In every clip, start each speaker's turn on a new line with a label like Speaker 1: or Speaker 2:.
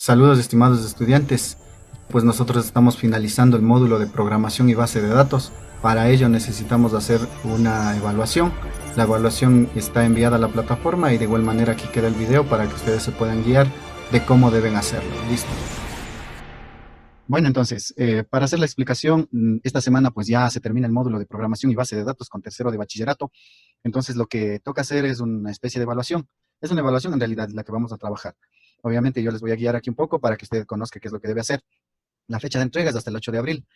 Speaker 1: Saludos estimados estudiantes, pues nosotros estamos finalizando el módulo de programación y base de datos. Para ello necesitamos hacer una evaluación. La evaluación está enviada a la plataforma y de igual manera aquí queda el video para que ustedes se puedan guiar de cómo deben hacerlo. Listo. Bueno, entonces, para hacer la explicación, esta semana pues ya se termina el módulo de programación y base de datos con tercero de bachillerato. Entonces lo que toca hacer es una especie de evaluación. Es una evaluación en realidad la que vamos a trabajar. Obviamente yo les voy a guiar aquí un poco para que usted conozca qué es lo que debe hacer. La fecha de entrega es hasta el 8 de abril.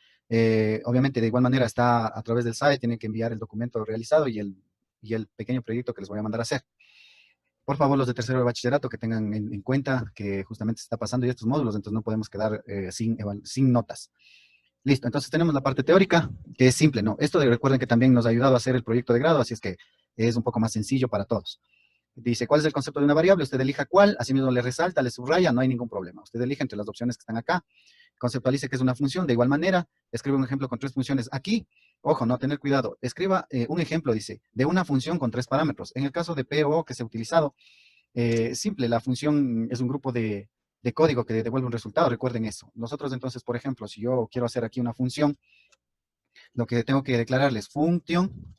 Speaker 1: Obviamente de igual manera está a través del site, tienen que enviar el documento realizado y el pequeño proyecto que les voy a mandar a hacer. Por favor, los de tercero de bachillerato que tengan en cuenta que justamente se está pasando ya estos módulos, entonces no podemos quedar sin notas. Listo, entonces tenemos la parte teórica, que es simple, ¿no? Recuerden que también nos ha ayudado a hacer el proyecto de grado, así es que es un poco más sencillo para todos. Dice, ¿cuál es el concepto de una variable? Usted elija cuál, así mismo le resalta, le subraya, no hay ningún problema. Usted elige entre las opciones que están acá, conceptualice que es una función, de igual manera, escribe un ejemplo con tres funciones aquí. Ojo, no, tener cuidado. Escriba un ejemplo, dice, de una función con tres parámetros. En el caso de P o O que se ha utilizado, simple, la función es un grupo de código que devuelve un resultado, recuerden eso. Nosotros entonces, por ejemplo, si yo quiero hacer aquí una función, lo que tengo que declararles función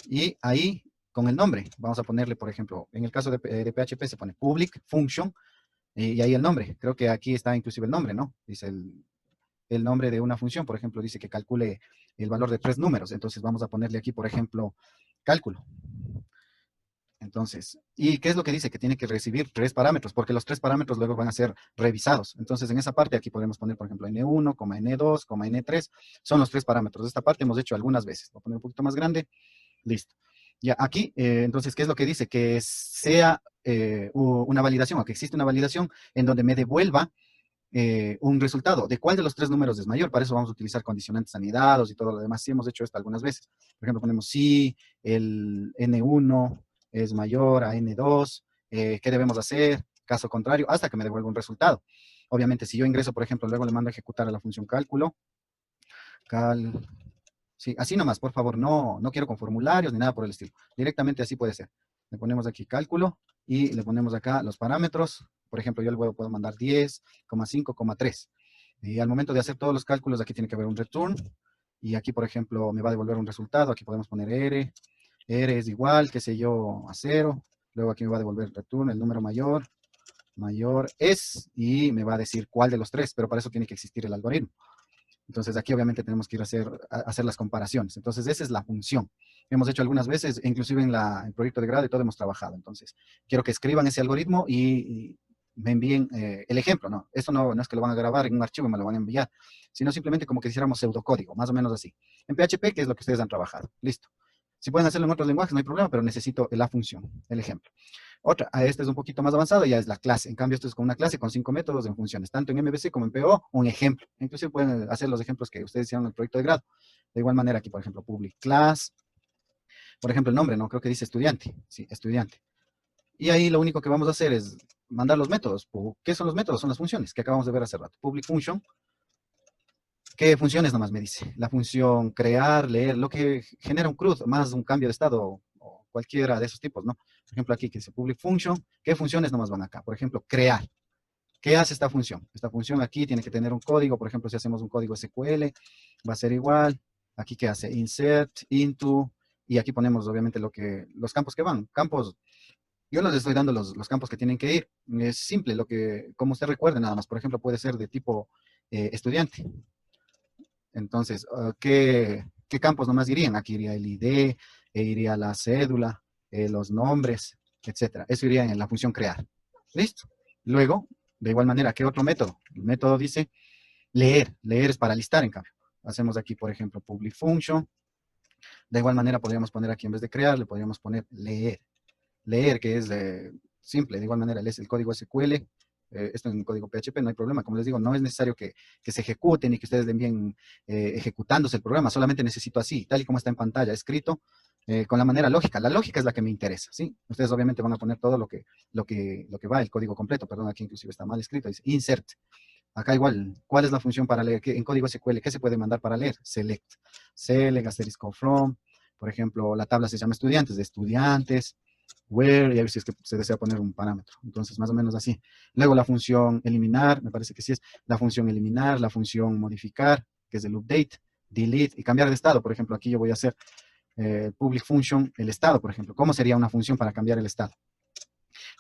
Speaker 1: y ahí con el nombre, vamos a ponerle, por ejemplo, en el caso de PHP se pone public function y ahí el nombre. Creo que aquí está inclusive el nombre, ¿no? Dice el nombre de una función, por ejemplo, dice que calcule el valor de tres números. Entonces vamos a ponerle aquí, por ejemplo, cálculo. Entonces, ¿y qué es lo que dice? Que tiene que recibir tres parámetros, porque los tres parámetros luego van a ser revisados. Entonces, en esa parte aquí podemos poner, por ejemplo, N1, N2, N3, son los tres parámetros. Esta parte hemos hecho algunas veces. Voy a poner un poquito más grande. Listo. Ya, aquí, entonces, ¿qué es lo que dice? Que sea una validación, o que existe una validación en donde me devuelva un resultado. ¿De cuál de los tres números es mayor? Para eso vamos a utilizar condicionantes anidados y todo lo demás. Sí hemos hecho esto algunas veces. Por ejemplo, ponemos si el N1 es mayor a N2, ¿qué debemos hacer? Caso contrario, hasta que me devuelva un resultado. Obviamente, si yo ingreso, por ejemplo, luego le mando a ejecutar a la función cálculo, cal, sí, así nomás, por favor, no quiero con formularios ni nada por el estilo. Directamente así puede ser. Le ponemos aquí cálculo y le ponemos acá los parámetros. Por ejemplo, yo le puedo mandar 10,5,3. Y al momento de hacer todos los cálculos, aquí tiene que haber un return. Y aquí, por ejemplo, me va a devolver un resultado. Aquí podemos poner R. R es igual, qué sé yo, a 0. Luego aquí me va a devolver el return, el número mayor es, y me va a decir cuál de los tres, pero para eso tiene que existir el algoritmo. Entonces aquí obviamente tenemos que ir a hacer las comparaciones. Entonces esa es la función. Hemos hecho algunas veces, inclusive en el proyecto de grado y todo hemos trabajado. Entonces quiero que escriban ese algoritmo y me envíen el ejemplo, ¿no? Esto no es que lo van a grabar en un archivo y me lo van a enviar, sino simplemente como que hiciéramos pseudocódigo, más o menos así. En PHP, que es lo que ustedes han trabajado. Listo. Si pueden hacerlo en otros lenguajes, no hay problema, pero necesito la función, el ejemplo. Otra, esta es un poquito más avanzado, ya es la clase. En cambio, esto es con una clase con 5 métodos en funciones, tanto en MVC como en PO, un ejemplo. Inclusive pueden hacer los ejemplos que ustedes hicieron en el proyecto de grado. De igual manera, aquí, por ejemplo, public class. Por ejemplo, el nombre, ¿no? Creo que dice estudiante. Sí, estudiante. Y ahí lo único que vamos a hacer es mandar los métodos. ¿Qué son los métodos? Son las funciones que acabamos de ver hace rato. Public function. ¿Qué funciones nomás me dice? La función crear, leer, lo que genera un CRUD, más un cambio de estado o cualquiera de esos tipos, ¿no? Por ejemplo, aquí que dice public function, ¿qué funciones nomás van acá? Por ejemplo, crear. ¿Qué hace esta función? Esta función aquí tiene que tener un código, por ejemplo, si hacemos un código SQL, va a ser igual. Aquí que hace insert, into, y aquí ponemos obviamente los campos que van. Campos, yo les estoy dando los campos que tienen que ir. Es simple, como usted recuerde nada más, por ejemplo, puede ser de tipo estudiante. Entonces, ¿qué campos nomás irían? Aquí iría el ID, iría la cédula, los nombres, etcétera. Eso iría en la función crear. ¿Listo? Luego, de igual manera, ¿qué otro método? El método dice leer. Leer es para listar, en cambio. Hacemos aquí, por ejemplo, public function. De igual manera, podríamos poner aquí, en vez de crear, le podríamos poner leer. Leer, que es simple. De igual manera, lees el código SQL. Esto en código PHP, no hay problema. Como les digo, no es necesario que se ejecuten y que ustedes le envíen ejecutándose el programa. Solamente necesito así, tal y como está en pantalla, escrito, con la manera lógica. La lógica es la que me interesa, ¿sí? Ustedes obviamente van a poner todo lo que va, el código completo. Perdón, aquí inclusive está mal escrito. Dice insert. Acá igual, ¿cuál es la función para leer? En código SQL, ¿qué se puede mandar para leer? Select, asterisco from. Por ejemplo, la tabla se llama estudiantes, de estudiantes. where, y a ver si es que se desea poner un parámetro. Entonces, más o menos así. Luego la función eliminar, me parece que sí es la función eliminar, la función modificar, que es el update, delete y cambiar de estado. Por ejemplo, aquí yo voy a hacer public function, el estado, por ejemplo. ¿Cómo sería una función para cambiar el estado?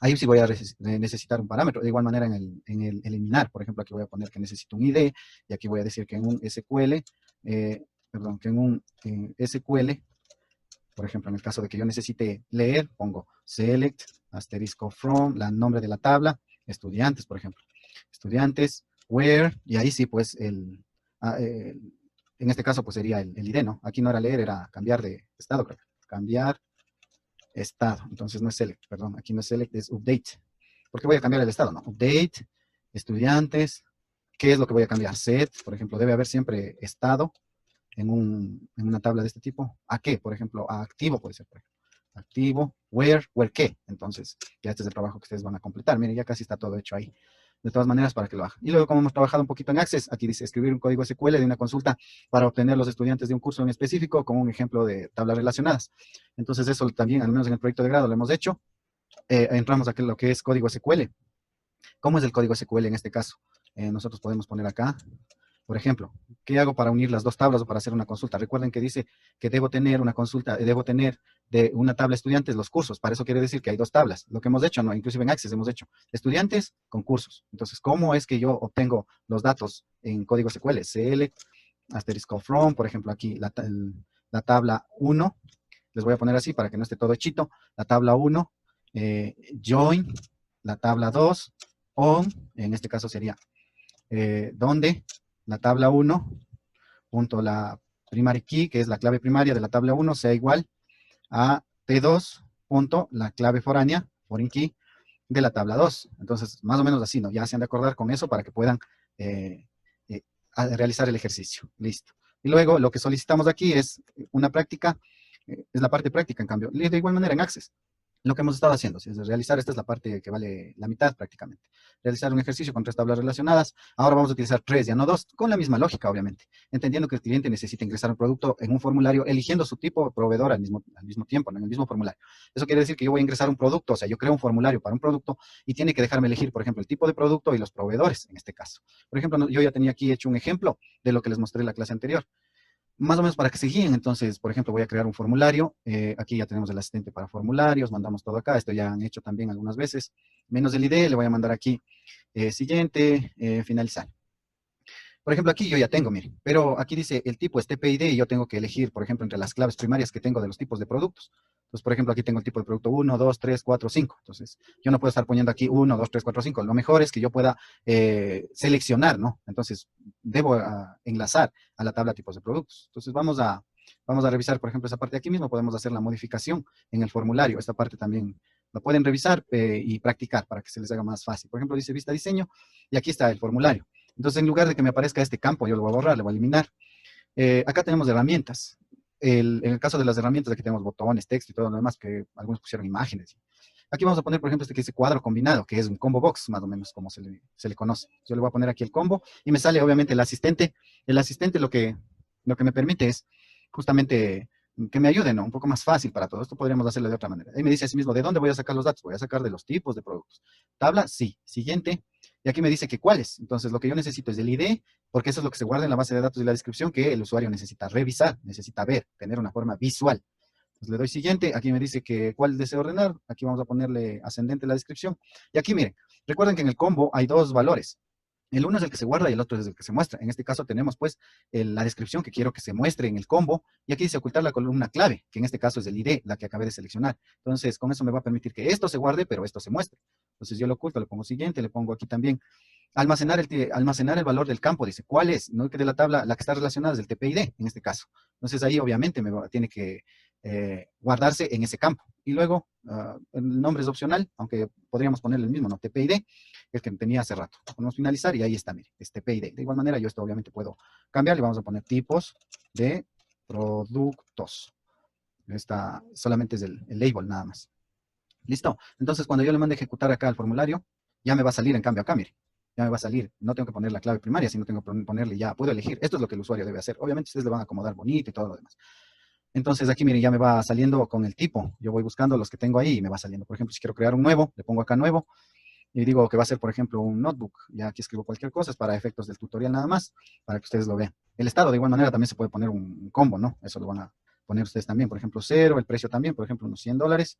Speaker 1: Ahí sí voy a necesitar un parámetro. De igual manera en el eliminar, por ejemplo, aquí voy a poner que necesito un ID, y aquí voy a decir que en un SQL, perdón, que en un SQL, por ejemplo, en el caso de que yo necesite leer, pongo select, asterisco from, la nombre de la tabla, estudiantes, por ejemplo. Estudiantes, where, y ahí sí, pues, en este caso, pues sería el ID, ¿no? Aquí no era leer, era cambiar de estado, creo. Cambiar estado. Entonces no es select, perdón, aquí no es select, es update. Porque voy a cambiar el estado, ¿no? Update, estudiantes, ¿qué es lo que voy a cambiar? Set, por ejemplo, debe haber siempre estado en una tabla de este tipo. ¿A qué? Por ejemplo, a activo puede ser, por ejemplo. Activo, where qué. Entonces, ya este es el trabajo que ustedes van a completar. Miren, ya casi está todo hecho ahí. De todas maneras, para que lo hagan. Y luego, como hemos trabajado un poquito en Access, aquí dice escribir un código SQL de una consulta para obtener los estudiantes de un curso en específico con un ejemplo de tablas relacionadas. Entonces, eso también, al menos en el proyecto de grado, lo hemos hecho. Entramos a lo que es código SQL. ¿Cómo es el código SQL en este caso? Nosotros podemos poner acá, por ejemplo, ¿qué hago para unir las dos tablas o para hacer una consulta? Recuerden que dice que debo tener una consulta, debo tener de una tabla estudiantes los cursos. Para eso quiere decir que hay dos tablas. Lo que hemos hecho, ¿no? Inclusive en Access hemos hecho estudiantes con cursos. Entonces, ¿cómo es que yo obtengo los datos en código SQL? CL, asterisco from, por ejemplo, aquí la tabla 1, les voy a poner así para que no esté todo hechito. La tabla 1, join, la tabla 2, on, en este caso sería donde la tabla 1 punto la primary key, que es la clave primaria de la tabla 1, sea igual a T2 punto la clave foránea, foreign key, de la tabla 2. Entonces, más o menos así, ¿no? Ya se han de acordar con eso para que puedan eh, realizar el ejercicio. Listo. Y luego, lo que solicitamos aquí es una práctica, es la parte práctica, en cambio. De igual manera, en Access, lo que hemos estado haciendo, si es realizar, esta es la parte que vale la mitad prácticamente. Realizar un ejercicio con tres tablas relacionadas. Ahora vamos a utilizar tres, ya no dos, con la misma lógica, obviamente. Entendiendo que el cliente necesita ingresar un producto en un formulario, eligiendo su tipo de proveedor al mismo tiempo, ¿no? En el mismo formulario. Eso quiere decir que yo voy a ingresar un producto, o sea, yo creo un formulario para un producto y tiene que dejarme elegir, por ejemplo, el tipo de producto y los proveedores, en este caso. Por ejemplo, yo ya tenía aquí hecho un ejemplo de lo que les mostré en la clase anterior, más o menos para que se guíen. Entonces, por ejemplo, voy a crear un formulario. Aquí ya tenemos el asistente para formularios, mandamos todo acá. Esto ya han hecho también algunas veces. Menos el ID, le voy a mandar aquí siguiente, finalizar. Por ejemplo, aquí yo ya tengo, miren, pero aquí dice el tipo es TPID y yo tengo que elegir, por ejemplo, entre las claves primarias que tengo de los tipos de productos. Entonces, por ejemplo, aquí tengo el tipo de producto 1, 2, 3, 4, 5. Entonces, yo no puedo estar poniendo aquí 1, 2, 3, 4, 5. Lo mejor es que yo pueda seleccionar, ¿no? Entonces, debo enlazar a la tabla de tipos de productos. Entonces, vamos a revisar, por ejemplo, esa parte de aquí mismo. Podemos hacer la modificación en el formulario. Esta parte también lo pueden revisar y practicar para que se les haga más fácil. Por ejemplo, dice vista diseño y aquí está el formulario. Entonces, en lugar de que me aparezca este campo, yo lo voy a borrar, lo voy a eliminar. Acá tenemos herramientas. En el caso de las herramientas, aquí tenemos botones, texto y todo lo demás, que algunos pusieron imágenes. Aquí vamos a poner, por ejemplo, este que dice cuadro combinado, que es un combo box, más o menos como se le conoce. Yo le voy a poner aquí el combo y me sale, obviamente, el asistente. El asistente lo que me permite es justamente que me ayude, ¿no? Un poco más fácil para todo esto, podríamos hacerlo de otra manera. Ahí me dice así mismo, ¿de dónde voy a sacar los datos? Voy a sacar de los tipos de productos. Tabla, sí. Siguiente. Y aquí me dice que cuáles. Entonces, lo que yo necesito es el ID, porque eso es lo que se guarda en la base de datos y la descripción que el usuario necesita revisar, necesita ver, tener una forma visual. Entonces, le doy siguiente. Aquí me dice que cuál deseo ordenar. Aquí vamos a ponerle ascendente la descripción. Y aquí, miren, recuerden que en el combo hay dos valores. El uno es el que se guarda y el otro es el que se muestra. En este caso tenemos pues la descripción que quiero que se muestre en el combo y aquí dice ocultar la columna clave, que en este caso es el ID, la que acabé de seleccionar. Entonces con eso me va a permitir que esto se guarde, pero esto se muestre. Entonces yo lo oculto, le pongo siguiente, le pongo aquí también almacenar el valor del campo, dice, ¿cuál es? No que de la tabla, la que está relacionada es el TPID, en este caso. Entonces ahí obviamente tiene que guardarse en ese campo. Y luego, el nombre es opcional, aunque podríamos ponerle el mismo, ¿no? TPID, el que tenía hace rato. Podemos finalizar y ahí está, mire, es TPID. De igual manera, yo esto obviamente puedo cambiar, le vamos a poner tipos de productos. Esta solamente es el label nada más. ¿Listo? Entonces, cuando yo le mande a ejecutar acá el formulario, ya me va a salir en cambio acá, mire. Ya me va a salir. No tengo que poner la clave primaria, sino tengo que ponerle ya. Puedo elegir. Esto es lo que el usuario debe hacer. Obviamente ustedes le van a acomodar bonito y todo lo demás. Entonces aquí, miren, ya me va saliendo con el tipo. Yo voy buscando los que tengo ahí y me va saliendo. Por ejemplo, si quiero crear un nuevo, le pongo acá nuevo y digo que va a ser, por ejemplo, un notebook. Ya aquí escribo cualquier cosa, es para efectos del tutorial nada más, para que ustedes lo vean. El estado, de igual manera, también se puede poner un combo, ¿no? Eso lo van a poner ustedes también. Por ejemplo, cero, el precio también, por ejemplo, unos $100.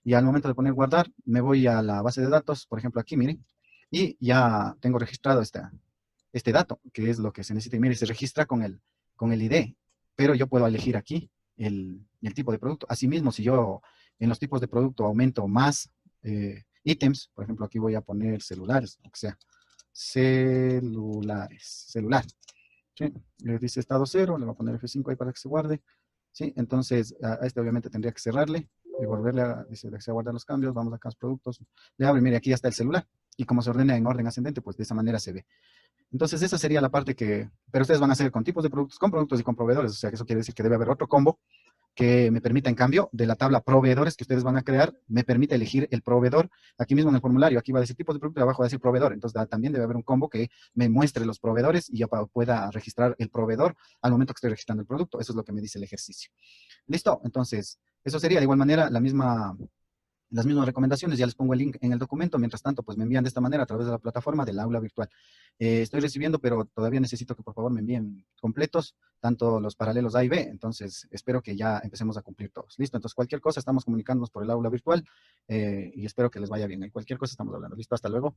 Speaker 1: Y al momento de poner guardar, me voy a la base de datos, por ejemplo, aquí, miren, y ya tengo registrado este dato, que es lo que se necesita. Y mire, se registra con el ID, pero yo puedo elegir aquí el tipo de producto. Asimismo, si yo en los tipos de producto aumento más ítems, por ejemplo, aquí voy a poner celulares, o sea, celulares, celular. ¿Sí? Le dice estado cero, le voy a poner F5 ahí para que se guarde. ¿Sí? Entonces, a este obviamente tendría que cerrarle y volverle a, dice, desea guardar los cambios, vamos acá a los productos, le abre, mire, aquí ya está el celular. Y como se ordena en orden ascendente, pues de esa manera se ve. Entonces, esa sería la parte que, pero ustedes van a hacer con tipos de productos y con proveedores, o sea, que eso quiere decir que debe haber otro combo que me permita, en cambio, de la tabla proveedores que ustedes van a crear, me permite elegir el proveedor. Aquí mismo en el formulario, aquí va a decir tipos de producto y abajo va a decir proveedor. Entonces, también debe haber un combo que me muestre los proveedores y yo pueda registrar el proveedor al momento que estoy registrando el producto. Eso es lo que me dice el ejercicio. ¿Listo? Entonces, eso sería de igual manera las mismas recomendaciones, ya les pongo el link en el documento. Mientras tanto, pues me envían de esta manera a través de la plataforma del aula virtual. Estoy recibiendo, pero todavía necesito que por favor me envíen completos, tanto los paralelos A y B. Entonces, espero que ya empecemos a cumplir todos. Listo, entonces cualquier cosa estamos comunicándonos por el aula virtual y espero que les vaya bien. En cualquier cosa estamos hablando. Listo, hasta luego.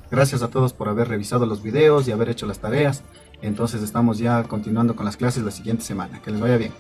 Speaker 1: Gracias a todos por haber revisado los videos y haber hecho las tareas. Entonces estamos ya continuando con las clases la siguiente semana. Que les vaya bien.